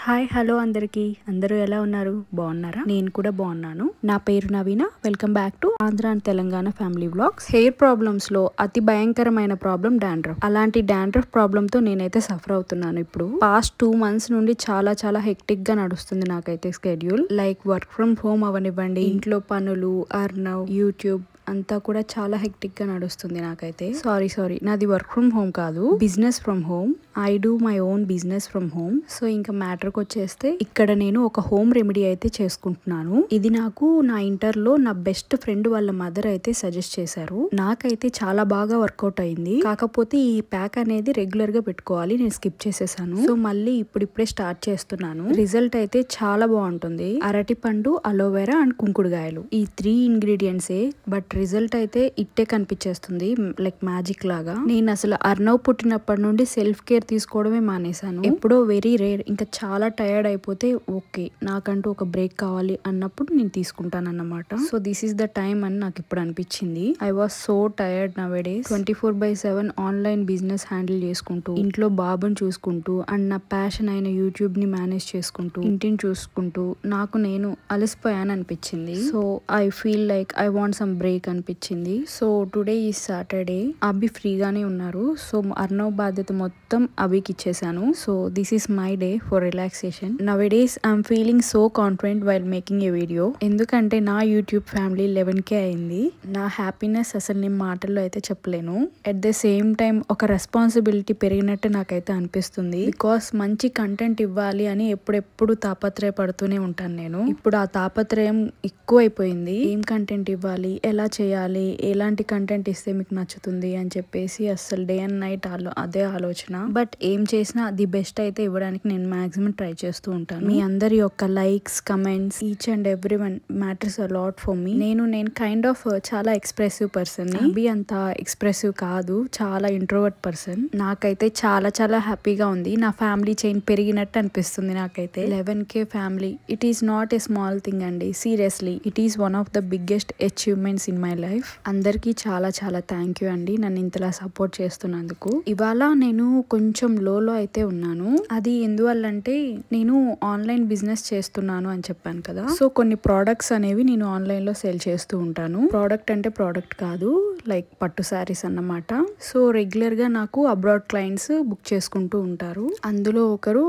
Hi hello అందరికీ అందరూ ఎలా ఉన్నారు బాగున్నారా నేను కూడా బాగున్నాను నా పేరు Naveena welcome back to Andhra and Telangana family vlogs hair problems లో అతి భయంకరమైన ప్రాబ్లం డాండ్రఫ్ అలాంటి డాండ్రఫ్ ప్రాబ్లమ్ తో నేనైతే సఫర్ అవుతున్నాను ఇప్పుడు పాస్ట్ 2 months నుండి చాలా హెక్టిక్ గా నడుస్తుంది నాకైతే schedule like work from home అవనివ్వండి ఇంట్లో పనులు అర్నవ్ యూట్యూబ్ అంతా కూడా చాలా హెక్టిక్ గా నడుస్తుంది నాకైతే సారీ నాది వర్క్ ఫ్రమ్ హోమ్ కాదు business from home I do my own business from home so ఇంకా మ్యాటర్కి వచ్చేస్తే ఇక్కడ నేను ఒక హోమ్ రెమెడీ అయితే చేసుకుంటున్నాను ఇది నాకు నా ఇంటర్ లో నా బెస్ట్ ఫ్రెండ్ వాళ్ళ మదర్ అయితే సజెస్ట్ చేశారు నాకైతే చాలా బాగా వర్కౌట్ అయింది కాకపోతే ఈ ప్యాక్ అనేది రెగ్యులర్ గా పెట్టుకోవాలి నేను స్కిప్ చేసేసాను సో మళ్ళీ ఇప్పుడిప్పుడే స్టార్ట్ చేస్తున్నాను రిజల్ట్ అయితే చాలా బాగుంటుంది అరటి పండు అలోవెరా అండ్ కుంకుడుగాయలు ఈ 3 ఇంగ్రీడియంట్సే బట్ రిజల్ట్ అయితే ఇట్టే కనిపించేస్తుంది లైక్ మ్యాజిక్ లాగా నేను అసలు అర్నవ్ పుట్టినప్పటి నుండి సెల్ఫ్ కేర్ తీసుకోవడమే మానేశాను ఎప్పుడో వెరీ రేర్ ఇంకా చాలా టైర్డ్ అయిపోతే ఓకే నాకంటూ ఒక బ్రేక్ కావాలి అన్నప్పుడు నేను తీసుకుంటాను అన్నమాట so this is the time అని నాకు ఇప్పుడు అనిపించింది I was so tired nowadays 24/7 online business handle చేసుకుంటూ ఇంట్లో బాబుని చూసుకుంటూ అండ్ నా ప్యాషన్ అయిన యూట్యూబ్ ని మేనేజ్ చేసుకుంటూ ఇంటిని చూసుకుంటూ నాకు నేను అలసిపోయాను అనిపించింది so I feel like I want some break అనిపించింది సో టుడే ఈ సాటర్డే అభి ఫ్రీగానే ఉన్నారు సో అర్నవ్ బాధ్యత మొత్తం అభికి ఇచ్చేసాను so this is my day for relaxation nowadays I'm feeling so confident while making a video ఎందుకంటే నా యూట్యూబ్ ఫ్యామిలీ 11K అయింది నా హ్యాపీనెస్ అసలు నేను మాటల్లో అయితే చెప్పలేను అట్ ద సేమ్ టైం ఒక రెస్పాన్సిబిలిటీ పెరిగినట్టు నాకైతే అనిపిస్తుంది బికాస్ మంచి కంటెంట్ ఇవ్వాలి అని ఎప్పుడెప్పుడు తాపత్రయపడుతూనే ఉంటాను నేను ఇప్పుడు ఆ తాపత్రయం ఎక్కువైపోయింది ఏం కంటెంట్ ఇవ్వాలి ఎలా చేయాలి ఎలాంటి కంటెంట్ ఇస్తే మీకు నచ్చుతుంది అని చెప్పేసి అసలు డే అండ్ నైట్ అదే ఆలోచన బట్ ఏం చేసినా ది బెస్ట్ అయితే ఇవ్వడానికి నేను మాక్సిమం ట్రై చేస్తూ ఉంటాను మీ అందరి యొక్క likes comments each and every one matters a lot for me నేను కైండ్ ఆఫ్ చాలా ఎక్స్ప్రెసివ్ పర్సన్ అభి అంత ఎక్స్ప్రెసివ్ కాదు చాలా ఇంట్రోవర్ట్ పర్సన్ నాకైతే చాలా హ్యాపీగా ఉంది నా ఫ్యామిలీ చైన్ పెరిగినట్టు అనిపిస్తుంది నాకైతే 11K family it is not a small thing అండి seriously it is one of the biggest achievements in my life అందరికీ చాలా థ్యాంక్ యూ అండి నన్ను ఇంతలా సపోర్ట్ చేస్తున్నందుకు ఇవాళ నేను కొంచెం లోలో అయితే ఉన్నాను అది ఎందువల్లంటే నేను ఆన్లైన్ బిజినెస్ చేస్తున్నాను అని చెప్పాను కదా సో కొన్ని ప్రోడక్ట్స్ అనేవి నేను ఆన్లైన్ లో సేల్ చేస్తూ ఉంటాను ప్రోడక్ట్ అంటే ప్రోడక్ట్ కాదు లైక్ పట్టు శారీస్ అన్నమాట సో రెగ్యులర్ గా నాకు అబ్రాడ్ క్లయింట్స్ బుక్ చేసుకుంటూ ఉంటారు అందులో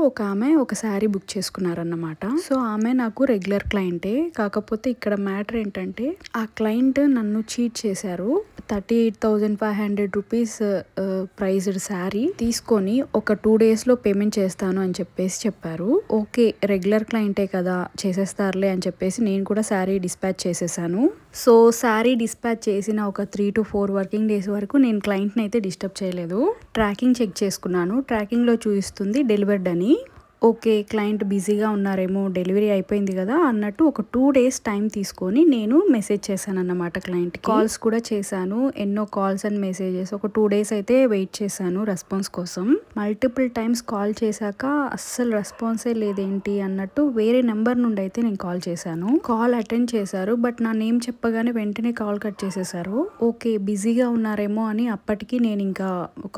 ఒక ఆమె ఒక శారీ బుక్ చేసుకున్నారన్నమాట సో ఆమె నాకు రెగ్యులర్ క్లయింటే కాకపోతే ఇక్కడ మ్యాటర్ ఏంటంటే ఆ క్లయింట్ నన్ను చీట్ చేశారు 38,500 రూపీస్ ప్రైజ్డ్ శారీ తీసుకొని ఒక 2 days లో పేమెంట్ చేస్తాను అని చెప్పేసి చెప్పారు ఓకే రెగ్యులర్ క్లయింటే కదా చేసేస్తారులే అని చెప్పేసి నేను కూడా శారీ డిస్పాచ్ చేసేసాను సో శారీ డిస్పాచ్ చేసిన ఒక 3 to 4 వర్కింగ్ డేస్ వరకు నేను క్లయింట్ని అయితే డిస్టర్బ్ చేయలేదు ట్రాకింగ్ చెక్ చేసుకున్నాను ట్రాకింగ్ లో చూపిస్తుంది డెలివర్డ్ అని ఓకే క్లయింట్ బిజీగా ఉన్నారేమో డెలివరీ అయిపోయింది కదా అన్నట్టు ఒక 2 days టైం తీసుకొని నేను మెసేజ్ చేశాను అన్నమాట క్లయింట్ కాల్స్ కూడా చేశాను ఎన్నో కాల్స్ అండ్ మెసేజెస్ ఒక 2 days అయితే వెయిట్ చేశాను రెస్పాన్స్ కోసం మల్టిపుల్ టైమ్స్ కాల్ చేశాక అస్సలు రెస్పాన్సే లేదేంటి అన్నట్టు వేరే నెంబర్ నుండి అయితే నేను కాల్ చేశాను కాల్ అటెండ్ చేశారు బట్ నా నేమ్ చెప్పగానే వెంటనే కాల్ కట్ చేసేసారు ఓకే బిజీగా ఉన్నారేమో అని అప్పటికి నేను ఇంకా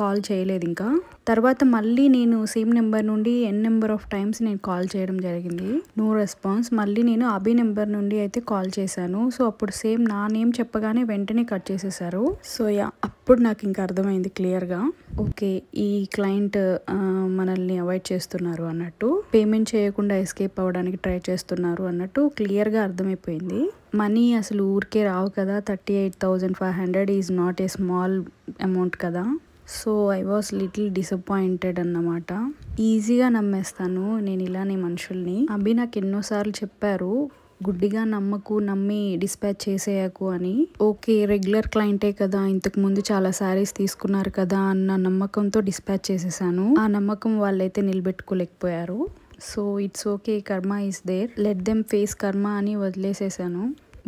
కాల్ చేయలేదు ఇంకా తర్వాత మళ్ళీ నేను సేమ్ నెంబర్ నుండి నెంబర్ ఆఫ్ టైమ్స్ నేను కాల్ చేయడం జరిగింది నో రెస్పాన్స్ మళ్ళీ నేను అభి నెంబర్ నుండి అయితే కాల్ చేశాను సో అప్పుడు సేమ్ నా నేమ్ చెప్పగానే వెంటనే కట్ చేసేసారు సో అప్పుడు నాకు ఇంకా అర్థమైంది క్లియర్ గా ఓకే ఈ క్లయింట్ మనల్ని అవాయిడ్ చేస్తున్నారు అన్నట్టు పేమెంట్ చేయకుండా ఎస్కేప్ అవ్వడానికి ట్రై చేస్తున్నారు అన్నట్టు క్లియర్ గా అర్థమైపోయింది మనీ అసలు ఊరికే రావు కదా 38,500 is not a small amount కదా so I was little disappointed అన్నమాట ఈజీగా నమ్మేస్తాను నేను ఇలానే మనుషుల్ని అభి నాకు ఎన్నోసార్లు చెప్పారు గుడ్డిగా నమ్మి డిస్పాచ్ చేసేయకు అని ఓకే రెగ్యులర్ క్లయింటే కదా ఇంతకు ముందు చాలా శారీస్ తీసుకున్నారు కదా అన్న నమ్మకంతో డిస్పాచ్ చేసేసాను ఆ నమ్మకం వాళ్ళైతే నిలబెట్టుకోలేకపోయారు so it's okay karma is there let them face karma అని వదిలేసేసాను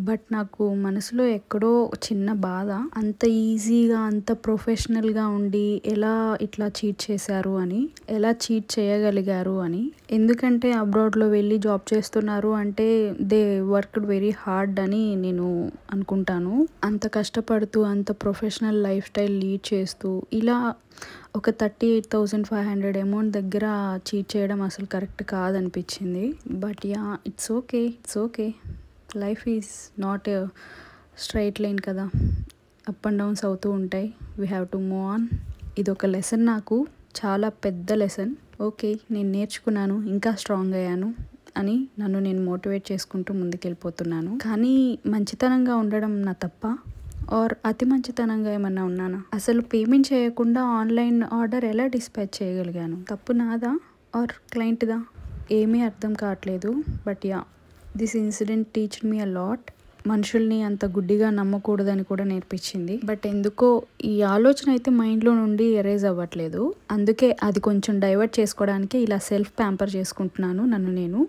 బట్ నాకు మనసులో ఎక్కడో చిన్న బాధ అంత ఈజీగా అంత ప్రొఫెషనల్గా ఉండి ఎలా ఇట్లా చీట్ చేశారు అని ఎలా చీట్ చేయగలిగారు అని ఎందుకంటే అబ్రాడ్లో వెళ్ళి జాబ్ చేస్తున్నారు అంటే దే వర్క్డ్ వెరీ హార్డ్ అని నేను అనుకుంటాను అంత కష్టపడుతూ అంత ప్రొఫెషనల్ లైఫ్ స్టైల్ లీడ్ చేస్తూ ఇలా ఒక 38,500 అమౌంట్ దగ్గర చీట్ చేయడం అసలు కరెక్ట్ కాదనిపించింది. But yeah, it's okay. Life is not straight line కదా, అప్ అండ్ డౌన్స్ అవుతూ ఉంటాయి. We have to move on. ఇది ఒక లెసన్, నాకు చాలా పెద్ద లెసన్. ఓకే, నేను నేర్చుకున్నాను, ఇంకా స్ట్రాంగ్ అయ్యాను అని నన్ను నేను మోటివేట్ చేసుకుంటూ ముందుకెళ్ళిపోతున్నాను. కానీ మంచితనంగా ఉండడం నా తప్ప, ఆర్ అతి మంచితనంగా ఏమన్నా ఉన్నానా? అసలు పేమెంట్ చేయకుండా ఆన్లైన్ ఆర్డర్ ఎలా డిస్పాచ్ చేయగలిగాను? తప్పు నాదా ఆర్ క్లయింట్దా? ఏమీ అర్థం కావట్లేదు. But yeah, this incident teached me a lot. మనుషుల్ని అంత గుడ్డిగా నమ్మకూడదని కూడా నేర్పించింది. బట్ ఎందుకో ఈ ఆలోచన అయితే మైండ్లో నుండి ఎరేజ్ అవ్వట్లేదు. అందుకే అది కొంచెం డైవర్ట్ చేసుకోవడానికి ఇలా సెల్ఫ్ ప్యాంపర్ చేసుకుంటున్నాను నన్ను నేను.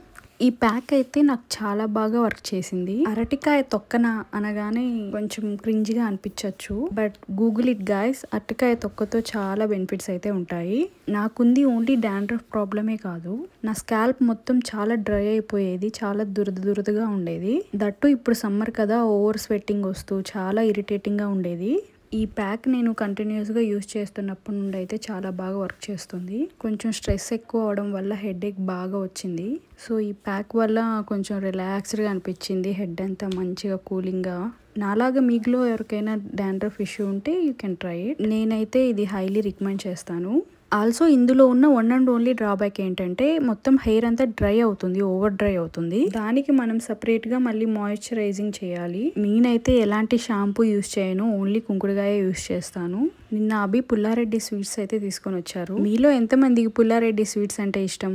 ఈ ప్యాక్ అయితే నాకు చాలా బాగా వర్క్ చేసింది. అరటికాయ తొక్కన అనగానే కొంచెం క్రింజ్గా అనిపించవచ్చు, బట్ గూగుల్ ఇట్ గైస్. అరటికాయ తొక్కతో చాలా బెనిఫిట్స్ అయితే ఉంటాయి. నాకుంది ఓన్లీ డాండ్రఫ్ ప్రాబ్లమే కాదు, నా స్కాల్ప్ మొత్తం చాలా డ్రై అయిపోయేది, చాలా దురదగా ఉండేది. దట్టు ఇప్పుడు సమ్మర్ కదా, ఓవర్ స్వెట్టింగ్ వస్తూ చాలా ఇరిటేటింగ్గా ఉండేది. ఈ ప్యాక్ నేను కంటిన్యూస్గా యూజ్ చేస్తున్నప్పటి నుండి అయితే చాలా బాగా వర్క్ చేస్తుంది. కొంచెం స్ట్రెస్ ఎక్కువ అవడం వల్ల హెడేక్ బాగా వచ్చింది. సో ఈ ప్యాక్ వల్ల కొంచెం రిలాక్స్డ్గా అనిపించింది, హెడ్ అంతా మంచిగా కూలింగ్గా. నాలాగా మీలో ఎవరికైనా డాండ్రఫ్ ఇష్యూ ఉంటే యూ కెన్ ట్రై ఇట్. నేనైతే ఇది హైలీ రికమెండ్ చేస్తాను. ఆల్సో ఇందులో ఉన్న వన్ అండ్ ఓన్లీ డ్రాబ్యాక్ ఏంటంటే మొత్తం హెయిర్ అంతా డ్రై అవుతుంది, ఓవర్ డ్రై అవుతుంది. దానికి మనం సపరేట్గా మళ్ళీ మాయిశ్చరైజింగ్ చేయాలి. నేనైతే ఎలాంటి షాంపూ యూస్ చేయను, ఓన్లీ కుంకుడుగాయ యూస్ చేస్తాను. నిన్న అభి పుల్లారెడ్డి స్వీట్స్ అయితే తీసుకొని వచ్చారు. మీలో ఎంతమందికి పుల్లారెడ్డి స్వీట్స్ అంటే ఇష్టం?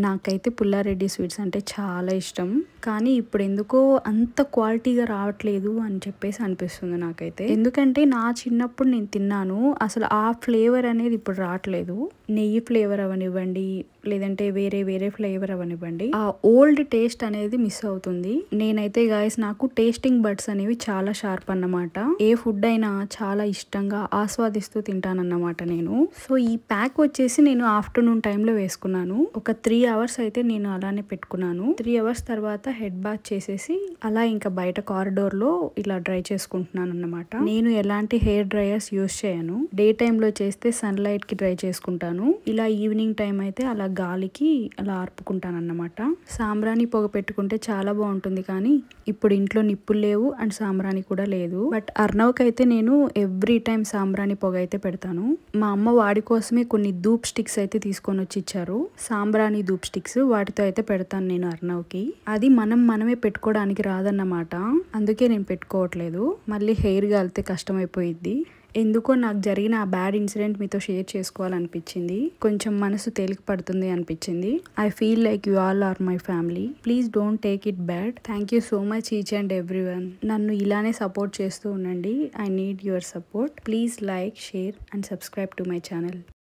నాకైతే పుల్లారెడ్డి స్వీట్స్ అంటే చాలా ఇష్టం. కానీ ఇప్పుడు ఎందుకో అంత క్వాలిటీగా రావట్లేదు అని చెప్పేసి అనిపిస్తుంది నాకైతే. ఎందుకంటే నా చిన్నప్పుడు నేను తిన్నాను, అసలు ఆ ఫ్లేవర్ అనేది ఇప్పుడు రావట్లేదు. నెయ్యి ఫ్లేవర్ అవనివ్వండి, లేదంటే వేరే ఫ్లేవర్ అవనివ్వండి, ఆ ఓల్డ్ టేస్ట్ అనేది మిస్ అవుతుంది. నేనైతే గాయస్, నాకు టేస్టింగ్ బడ్స్ అనేవి చాలా షార్ప్ అన్నమాట. ఏ ఫుడ్ అయినా చాలా ఇష్టంగా ఆస్వాదిస్తూ తింటానన్నమాట నేను. సో ఈ ప్యాక్ వచ్చేసి నేను ఆఫ్టర్నూన్ టైంలో వేసుకున్నాను. ఒక 3 hours అయితే నేను అలానే పెట్టుకున్నాను. 3 hours తర్వాత హెడ్ బాత్ చేసేసి అలా ఇంకా బయట కారిడోర్ లో ఇలా డ్రై చేసుకుంటున్నాను అన్నమాట. నేను ఎలాంటి హెయిర్ డ్రైయర్స్ యూస్ చేయను. డే టైమ్ లో చేస్తే సన్ లైట్ కి డ్రై చేసుకుంటాను. ఇలా ఈవినింగ్ టైం అయితే అలా గాలికి అలా ఆర్పుకుంటాను అన్నమాట. సాంబ్రాణి పొగ పెట్టుకుంటే చాలా బాగుంటుంది, కానీ ఇప్పుడు ఇంట్లో నిప్పులు లేవు అండ్ సాంబ్రాణి కూడా లేదు. బట్ అర్నవ్కి అయితే నేను ఎవ్రీ టైం సాంబ్రాణి పొగ అయితే పెడతాను. మా అమ్మ వాడి కోసమే కొన్ని ధూప్ స్టిక్స్ అయితే తీసుకొని వచ్చి ఇచ్చారు, సాంబ్రాణి ధూప్ స్టిక్స్. వాటితో అయితే పెడతాను నేను అర్నవ్కి. అది మనమే పెట్టుకోవడానికి రాదన్నమాట, అందుకే నేను పెట్టుకోవట్లేదు. మళ్ళీ హెయిర్ గాలితే కష్టమైపోయిద్ది. ఎందుకో నాకు జరిగిన ఆ బ్యాడ్ ఇన్సిడెంట్ మీతో షేర్ చేసుకోవాలనిపించింది. కొంచెం మనసు తేలిక పడుతుంది అనిపించింది. I feel like you all are my family. Please don't take it bad. Thank you so much each and everyone. నన్ను ఇలానే సపోర్ట్ చేస్తూ ఉండండి. I need your support. Please like, share and subscribe to my channel.